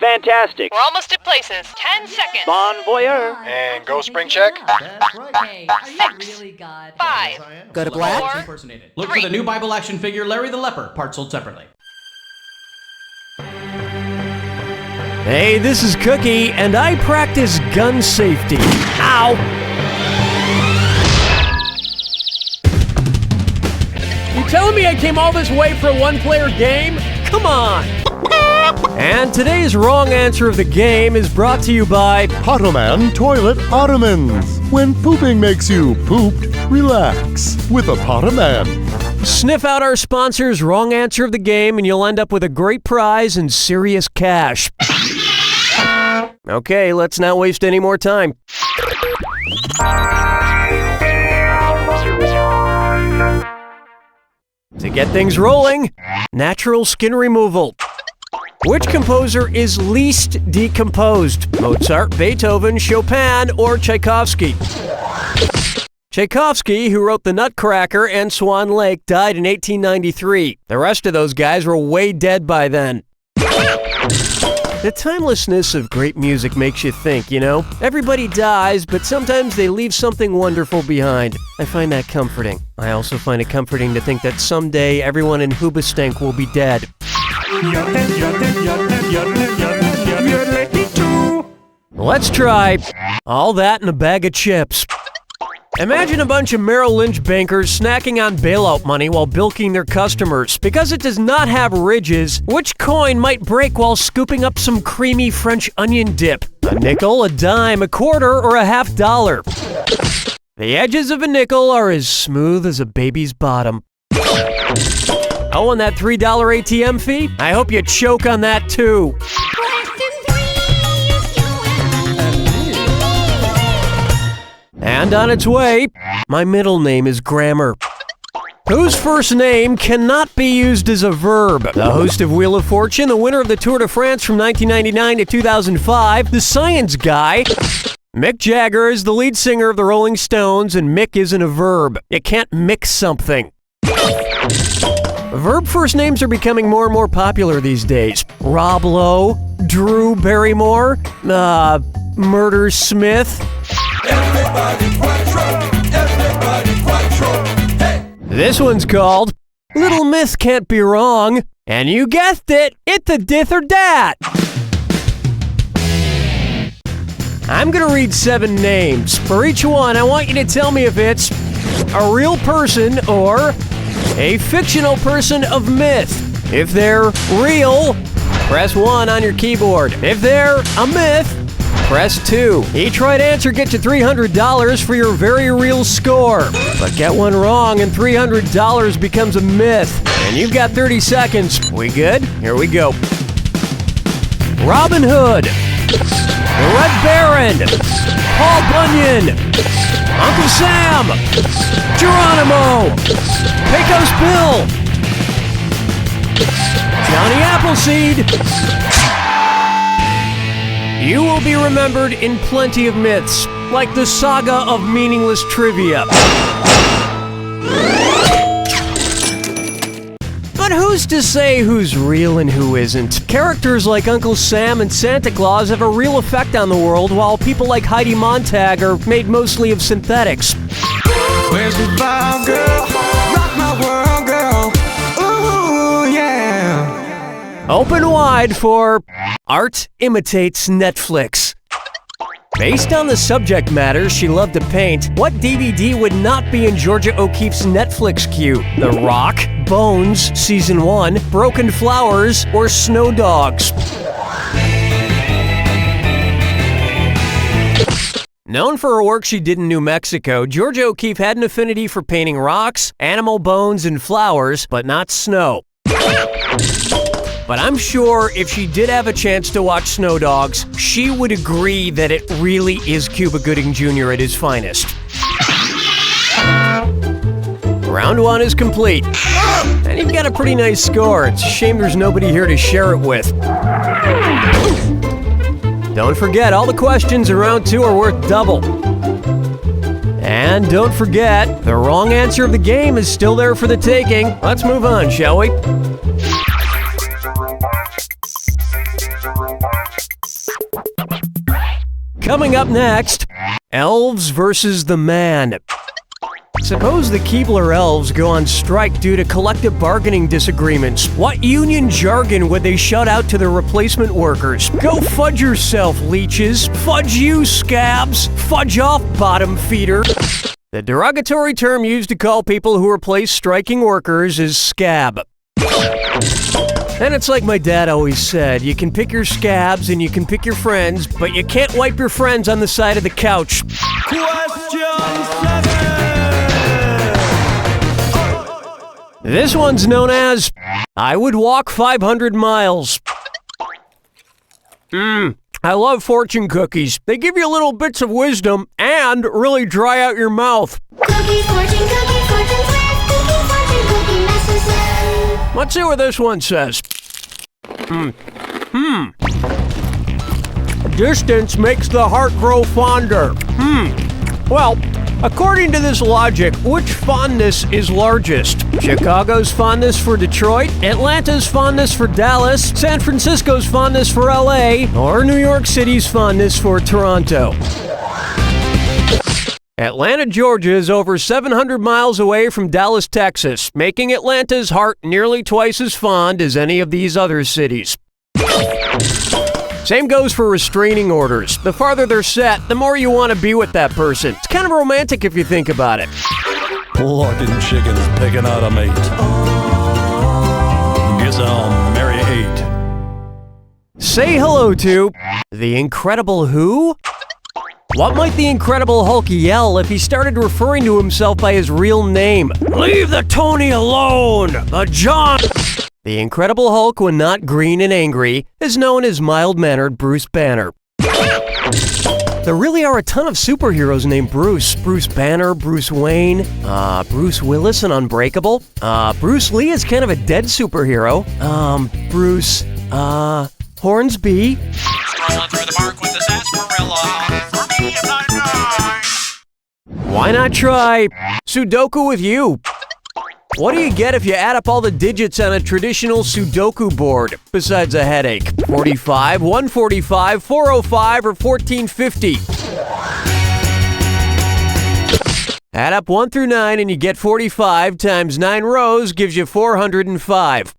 Fantastic. We're almost at places. 10 seconds. Bon voyeur. And go spring check. That's right. Hey, are you 6, really God? 5, Go to black. 4, Impersonated. Look 3. for the new Bible action figure, Larry the Leper, parts sold separately. Hey, this is Cookie, and I practice gun safety. Ow! You telling me I came all this way for a one-player game? Come on! And today's wrong answer of the game is brought to you by Ottoman Toilet Ottomans. When pooping makes you pooped, relax with a Ottoman. Sniff out our sponsor's wrong answer of the game and you'll end up with a great prize and serious cash. Okay, let's not waste any more time. To get things rolling, natural skin removal. Which composer is least decomposed? Mozart, Beethoven, Chopin, or Tchaikovsky? Tchaikovsky, who wrote The Nutcracker and Swan Lake, died in 1893. The rest of those guys were way dead by then. The timelessness of great music makes you think, you know? Everybody dies, but sometimes they leave something wonderful behind. I find that comforting. I also find it comforting to think that someday everyone in Hoobastank will be dead. Let's try all that in a bag of chips. Imagine a bunch of Merrill Lynch bankers snacking on bailout money while bilking their customers. Because it does not have ridges, which coin might break while scooping up some creamy French onion dip? A nickel, a dime, a quarter, or a $half? The edges of a nickel are as smooth as a baby's bottom. Oh, and that $3 ATM fee? I hope you choke on that too. And on its way, my middle name is Grammar. Whose first name cannot be used as a verb? The host of Wheel of Fortune, the winner of the Tour de France from 1999 to 2005, the science guy. Mick Jagger is the lead singer of the Rolling Stones, and Mick isn't a verb. You can't mix something. Verb first names are becoming more and more popular these days. Rob Lowe, Drew Barrymore, Murder Smith. Hey. This one's called Little Miss Can't Be Wrong, and you guessed it, it's a dith or dat. I'm gonna read 7 names. For each one, I want you to tell me if it's a real person or a fictional person of myth. If they're real, press 1 on your keyboard. If they're a myth, press 2. Each right answer gets you $300 for your very real score. But get one wrong and $300 becomes a myth. And you've got 30 seconds. We good? Here we go. Robin Hood, the Red Baron, Paul Bunyan, Uncle Sam, Geronimo, Pecos Bill, Johnny Appleseed. You will be remembered in plenty of myths, like the saga of meaningless trivia. But who's to say who's real and who isn't? Characters like Uncle Sam and Santa Claus have a real effect on the world, while people like Heidi Montag are made mostly of synthetics. Where's the vibe, girl? Rock my world, girl. Ooh, yeah. Open wide for Art Imitates Netflix. Based on the subject matter she loved to paint, what DVD would not be in Georgia O'Keeffe's Netflix queue? The Rock, Bones, Season 1, Broken Flowers, or Snow Dogs? Known for her work she did in New Mexico, Georgia O'Keeffe had an affinity for painting rocks, animal bones, and flowers, but not snow. But I'm sure if she did have a chance to watch Snow Dogs, she would agree that it really is Cuba Gooding Jr. at his finest. Round 1 is complete. And you've got a pretty nice score. It's a shame there's nobody here to share it with. Don't forget, all the questions in round 2 are worth double. And don't forget, the wrong answer of the game is still there for the taking. Let's move on, shall we? Coming up next, elves versus the man. Suppose the Keebler elves go on strike due to collective bargaining disagreements. What union jargon would they shout out to their replacement workers? Go fudge yourself, leeches. Fudge you, scabs. Fudge off, bottom feeder. The derogatory term used to call people who replace striking workers is scab. And it's like my dad always said, you can pick your scabs and you can pick your friends, but you can't wipe your friends on the side of the couch. This one's known as, I would walk 500 miles. I love fortune cookies. They give you little bits of wisdom and really dry out your mouth. Cookie, fortune twist. Cookie messages. Let's see what this one says. Distance makes the heart grow fonder. Well, according to this logic, which fondness is largest? Chicago's fondness for Detroit, Atlanta's fondness for Dallas, San Francisco's fondness for LA, or New York City's fondness for Toronto? Atlanta, Georgia is over 700 miles away from Dallas, Texas, making Atlanta's heart nearly twice as fond as any of these other cities. Same goes for restraining orders. The farther they're set, the more you want to be with that person. It's kind of romantic if you think about it. Looking chickens picking out a mate. Guess I'll marry 8. Say hello to the Incredible Who? What might the Incredible Hulk yell if he started referring to himself by his real name? Leave the Tony alone! The John! The Incredible Hulk, when not green and angry, is known as mild-mannered Bruce Banner. There really are a ton of superheroes named Bruce. Bruce Banner, Bruce Wayne, Bruce Willis and Unbreakable. Bruce Lee is kind of a dead superhero. Bruce, Hornsby. Strolling through the park with the sarsaparilla. For me, if I die. Why not try Sudoku with you? What do you get if you add up all the digits on a traditional Sudoku board, besides a headache? 45, 145, 405, or 1450? Add up 1 through 9 and you get 45 times 9 rows gives you 405.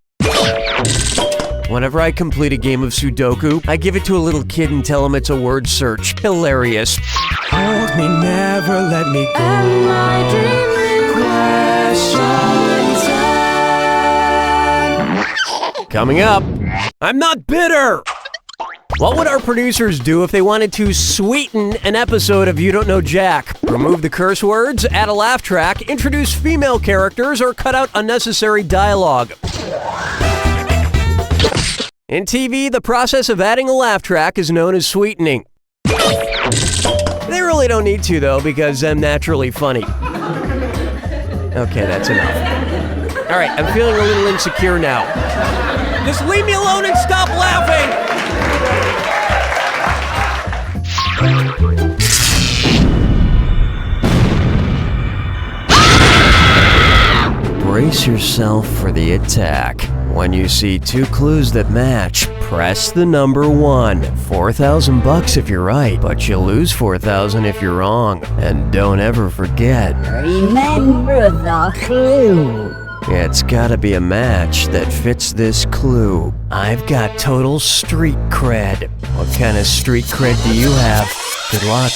Whenever I complete a game of Sudoku, I give it to a little kid and tell him it's a word search. Hilarious. Hold me, never let me go. Am I dreaming? Coming up, I'm not bitter! What would our producers do if they wanted to sweeten an episode of You Don't Know Jack? Remove the curse words, add a laugh track, introduce female characters, or cut out unnecessary dialogue? In TV, the process of adding a laugh track is known as sweetening. They really don't need to, though, because I'm naturally funny. Okay, that's enough. All right, I'm feeling a little insecure now. Just leave me alone and stop laughing! Brace yourself for the attack. When you see 2 clues that match, press the number 1. $4,000 if you're right, but you lose $4,000 if you're wrong. And don't ever forget, Remember the clue. it's gotta be a match that fits this clue. I've got total street cred. What kind of street cred do you have? Good luck.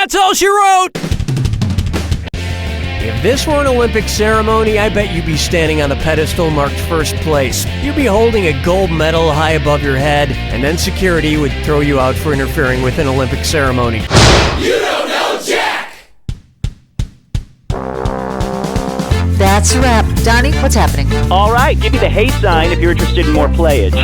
that's all she wrote! If this were an Olympic ceremony, I bet you'd be standing on the pedestal marked first place. You'd be holding a gold medal high above your head, and then security would throw you out for interfering with an Olympic ceremony. You don't know Jack! That's a wrap. Donnie, what's happening? All right, give me the hey sign if you're interested in more playage.